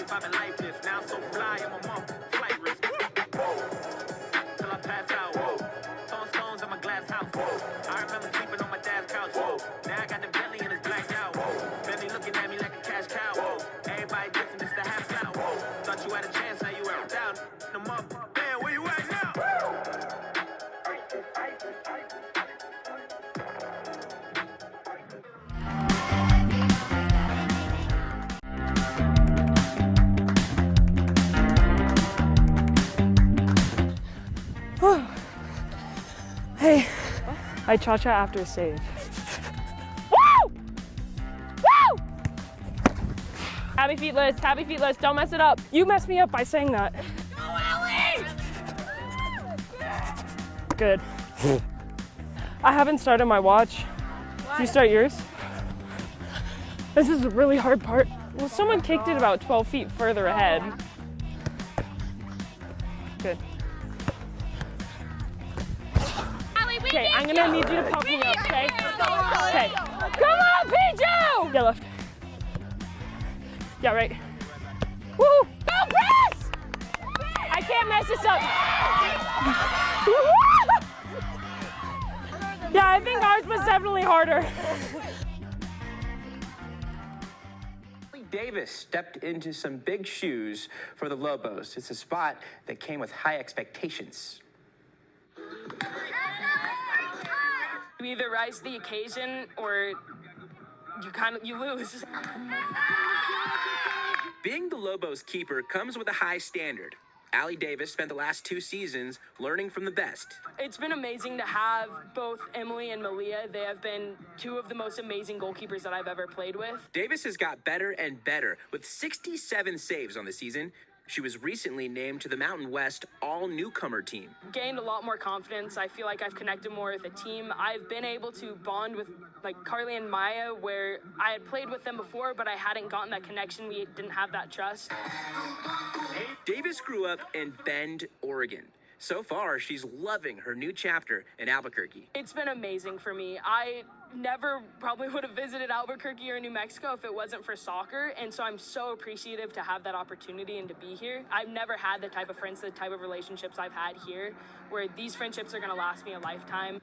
life, I've been lifeless. Now I'm so fly, I'm a monk, flight risk. Till I pass out, whoa. Throwing stones on my glass house, whoa. I remember sleeping on my dad's couch, whoa. Now I got the belly and it's blacked out, whoa. Belly looking at me like a cash cow, whoa. Everybody dissing, it's the half cloud, whoa. Thought you had a chance, now you out down. Them up, man, where you at now? Hey, I cha-cha after a save. Woo! Woo! Happy feetless, don't mess it up. You messed me up by saying that. Go, Alli! Good. I haven't started my watch. What? You start yours? This is a really hard part. Well, someone kicked it about 12 feet further ahead. Good. Okay, I'm gonna need you to pump me up, okay? Okay. Come on, Piju! Yeah, left. Yeah, right. Woo! Go, press! I can't mess this up. Yeah, I think ours was definitely harder. Davis stepped into some big shoes for the Lobos. It's a spot that came with high expectations. You either rise to the occasion or you lose. Being the Lobos keeper comes with a high standard. Alli Davis spent the last 2 seasons learning from the best. It's been amazing to have both Emily and Malia. They have been 2 of the most amazing goalkeepers that I've ever played with. Davis has got better and better with 67 saves on the season. She was recently named to the Mountain West all-newcomer team. Gained a lot more confidence. I feel like I've connected more with the team. I've been able to bond with like Carly and Maya, where I had played with them before, but I hadn't gotten that connection. We didn't have that trust. Davis grew up in Bend, Oregon. So far, she's loving her new chapter in Albuquerque. It's been amazing for me. I never probably would have visited Albuquerque or New Mexico if it wasn't for soccer, and so I'm so appreciative to have that opportunity and to be here. I've never had the type of friends, the type of relationships I've had here, where these friendships are going to last me a lifetime.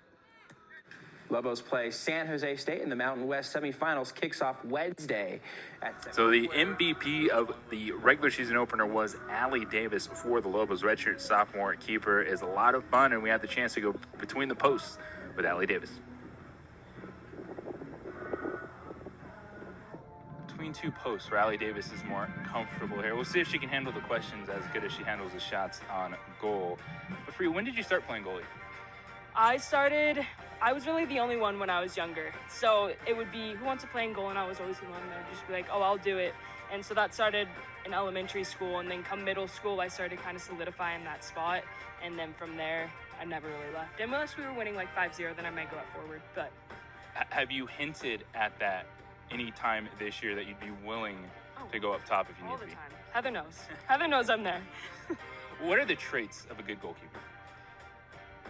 Lobos play San Jose State in the Mountain West semifinals. Kicks off Wednesday at So the MVP of the regular season opener was Alli Davis for the Lobos. Redshirt sophomore keeper is a lot of fun, and we had the chance to go between the posts with Alli Davis. Between 2 posts where Alli Davis is more comfortable here. We'll see if she can handle the questions as good as she handles the shots on goal. But for you, when did you start playing goalie? I was really the only one when I was younger. So it would be, who wants to play in goal? And I was always the one that would just be like, oh, I'll do it. And so that started in elementary school. And then come middle school, I started kind of solidifying that spot. And then from there, I never really left. Unless we were winning like 5-0, then I might go out forward. But Have you hinted at that any time this year that you'd be willing to go up top if you need to be? All the time. Heather knows. Heather knows I'm there. What are the traits of a good goalkeeper?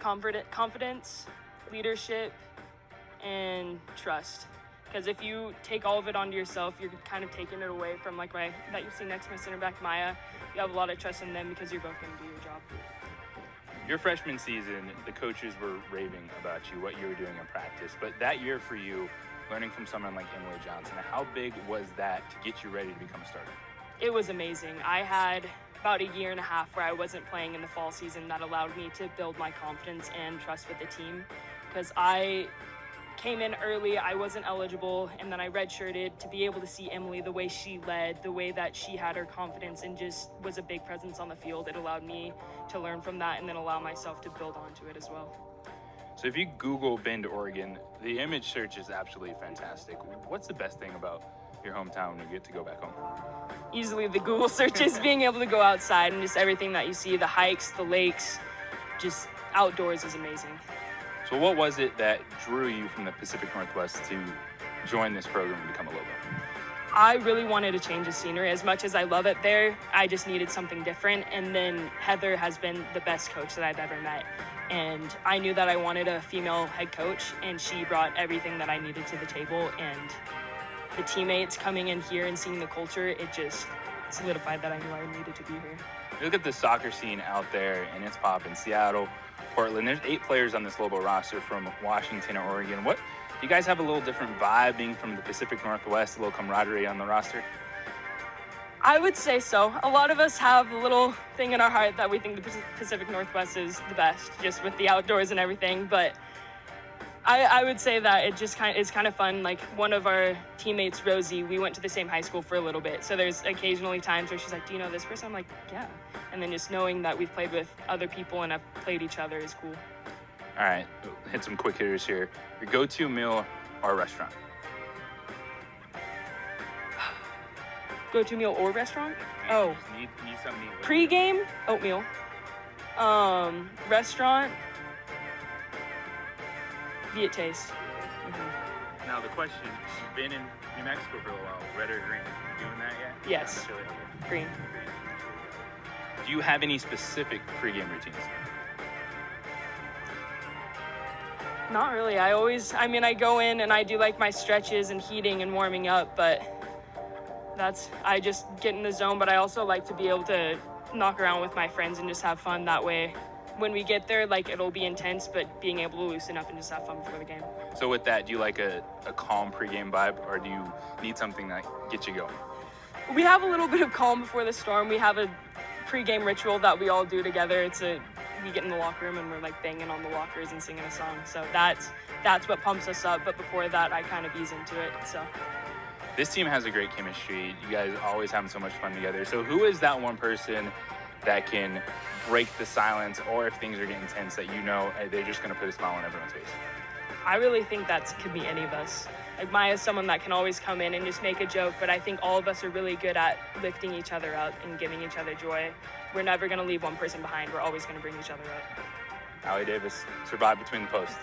Confidence, leadership, and trust. Because if you take all of it onto yourself, you're kind of taking it away from like that you see next to my center back, Maya. You have a lot of trust in them because you're both going to do your job. Your freshman season, the coaches were raving about you, what you were doing in practice. But that year for you, learning from someone like Emily Johnson, how big was that to get you ready to become a starter? It was amazing. I had about a year and a half where I wasn't playing in the fall season. That allowed me to build my confidence and trust with the team, because I came in early, I wasn't eligible, and then I redshirted to be able to see Emily, the way she led, the way that she had her confidence and just was a big presence on the field. It allowed me to learn from that and then allow myself to build onto it as well. So if you Google Bend, Oregon, the image search is absolutely fantastic. What's the best thing about your hometown when you get to go back home? Easily the Google searches, being able to go outside and just everything that you see, the hikes, the lakes, just outdoors is amazing. So what was it that drew you from the Pacific Northwest to join this program and become a Lobo? I really wanted to change the scenery. As much as I love it there, I just needed something different. And then Heather has been the best coach that I've ever met. And I knew that I wanted a female head coach, and she brought everything that I needed to the table. And the teammates coming in here and seeing the culture, it's solidified that I knew I needed to be here. You look at the soccer scene out there, and it's popping. Seattle, Portland. There's 8 players on this Lobo roster from Washington or Oregon. What, do you guys have a little different vibe being from the Pacific Northwest, a little camaraderie on the roster? I would say so. A lot of us have a little thing in our heart that we think the Pacific Northwest is the best, just with the outdoors and everything. But I would say that it just is kind of fun. Like, one of our teammates, Rosie, we went to the same high school for a little bit. So there's occasionally times where she's like, do you know this person? I'm like, yeah. And then just knowing that we've played with other people and have played each other is cool. All right, hit some quick hitters here. Your go-to meal or restaurant? Go-to meal or restaurant? You just need something to eat. Pre-game, oatmeal. Restaurant, be it taste. Mm-hmm. Now the question, you've been in New Mexico for a little while, red or green? You doing that yet? Yes. Not necessarily, okay. Green. Do you have any specific pregame routines? Not really. I go in and I do like my stretches and heating and warming up, but I just get in the zone. But I also like to be able to knock around with my friends and just have fun that way. When we get there, like, it'll be intense, but being able to loosen up and just have fun before the game. So with that, do you like a calm pregame vibe, or do you need something that gets you going? We have a little bit of calm before the storm. We have a pregame ritual that we all do together. We get in the locker room and we're like banging on the lockers and singing a song. So that's what pumps us up. But before that, I kind of ease into it. So this team has a great chemistry. You guys always having so much fun together. So who is that one person that can break the silence, or if things are getting tense, that you know they're just going to put a smile on everyone's face? I really think that could be any of us. Like, Maya's someone that can always come in and just make a joke, but I think all of us are really good at lifting each other up and giving each other joy. We're never going to leave one person behind. We're always going to bring each other up. Alli Davis, survived between the posts.